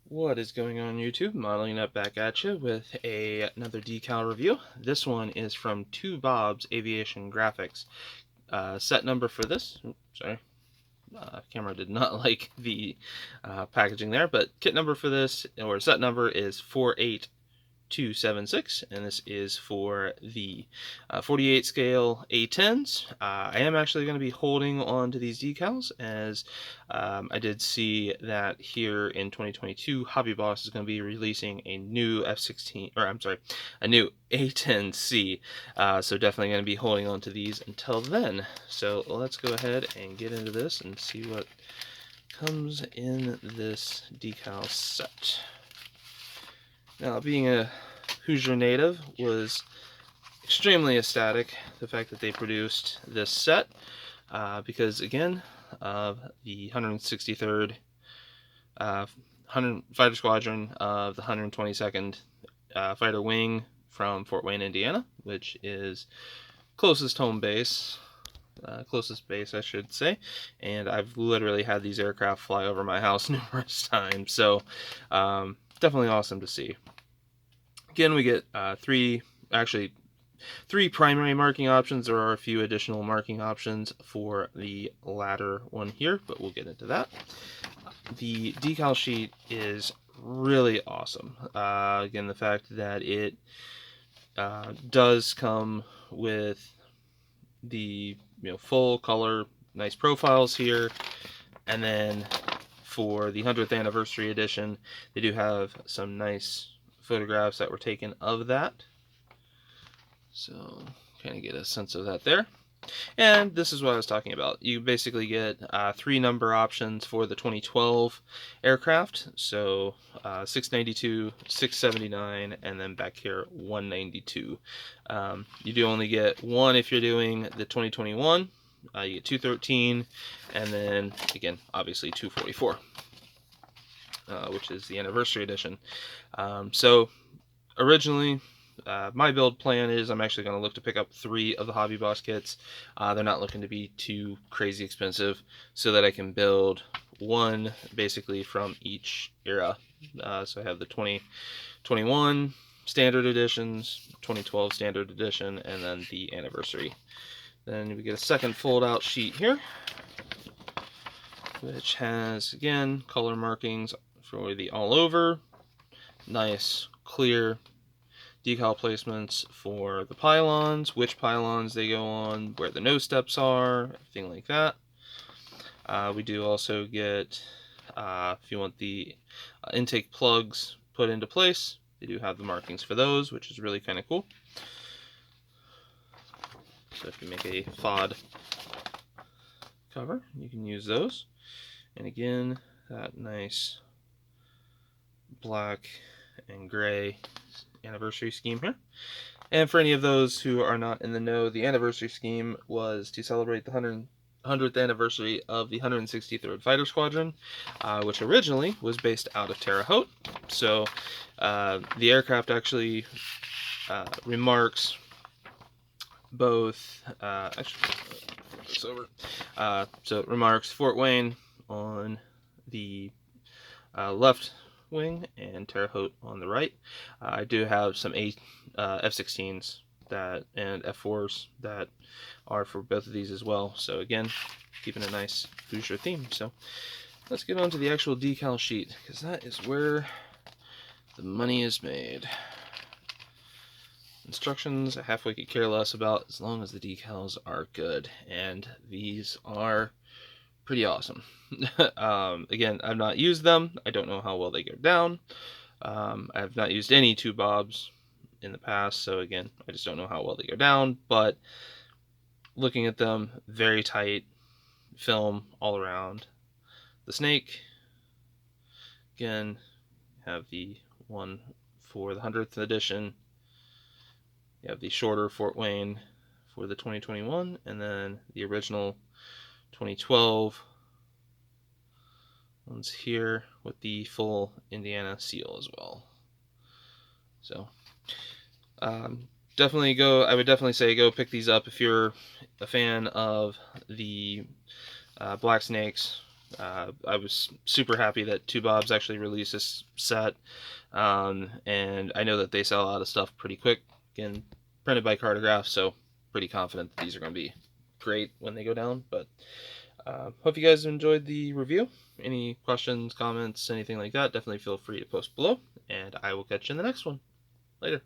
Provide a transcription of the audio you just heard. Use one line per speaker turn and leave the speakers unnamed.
What is going on YouTube? Modeling Up back at you with another decal review. This one is from Two Bob's Aviation Graphics. Set number for this, sorry, camera did not like the packaging there, but kit number for this, or set number, is 48276, and this is for the 48 scale A-10s. I am actually going to be holding on to these decals, as I did see that here in 2022 Hobby Boss is going to be releasing a new F-16, or I'm sorry, a new A-10C, so definitely going to be holding on to these until then. So let's go ahead and get into this and see what comes in this decal set. Now, being a Hoosier native, was extremely ecstatic the fact that they produced this set, because again, the 163rd Fighter Squadron of the 122nd Fighter Wing from Fort Wayne, Indiana, which is closest home base, closest base I should say, and I've literally had these aircraft fly over my house numerous times, so definitely awesome to see. Again, we get three primary marking options. There are a few additional marking options for the latter one here, but we'll get into that. The decal sheet is really awesome. Again, the fact that it does come with the full color, nice profiles here, and then for the 100th anniversary edition, they do have some nice photographs that were taken of that. So kind of get a sense of that there. And this is what I was talking about. You basically get three number options for the 2012 aircraft. So 692, 679, and then back here 192. You do only get one if you're doing the 2021. You get 213, and then again, obviously 244, which is the anniversary edition. So originally, my build plan is I'm actually going to look to pick up 3 of the Hobby Boss kits. They're not looking to be too crazy expensive, so that I can build one basically from each era. So I have the 2021 standard editions, 2012 standard edition, and then the anniversary. Then we get a second fold-out sheet here, which has, again, color markings for the all over, nice clear decal placements for the pylons, which pylons they go on, where the nose steps are, everything like that. We do also get, if you want the intake plugs put into place, they do have the markings for those, which is really kind of cool. So if you make a FOD cover, you can use those. And again, that nice black and gray anniversary scheme here. And for any of those who are not in the know, the anniversary scheme was to celebrate the 100th anniversary of the 163rd Fighter Squadron, which originally was based out of Terre Haute. So the aircraft actually remarks both, so it remarks Fort Wayne on the left wing and Terre Haute on the right. I do have some F-16s and F-4s that are for both of these as well. So again, keeping a nice Hoosier theme. So let's get on to the actual decal sheet, because that is where the money is made. Instructions, I halfway could care less about, as long as the decals are good, and these are pretty awesome. Again, I've not used them. I don't know how well they go down. I've not used any Two Bobs in the past, so again, I just don't know how well they go down, but looking at them, very tight film all around. The snake, again, have the one for the 100th edition. You have the shorter Fort Wayne for the 2021, and then the original 2012 one's here with the full Indiana seal as well. So I would definitely say go pick these up if you're a fan of the Black Snakes I was super happy that Two Bobs actually released this set, and I know that they sell out of stuff pretty quick. Again, printed by Cartograph, so pretty confident that these are going to be great when they go down. But hope you guys enjoyed the review. Any questions, comments, anything like that, definitely feel free to post below, and I will catch you in the next one. Later.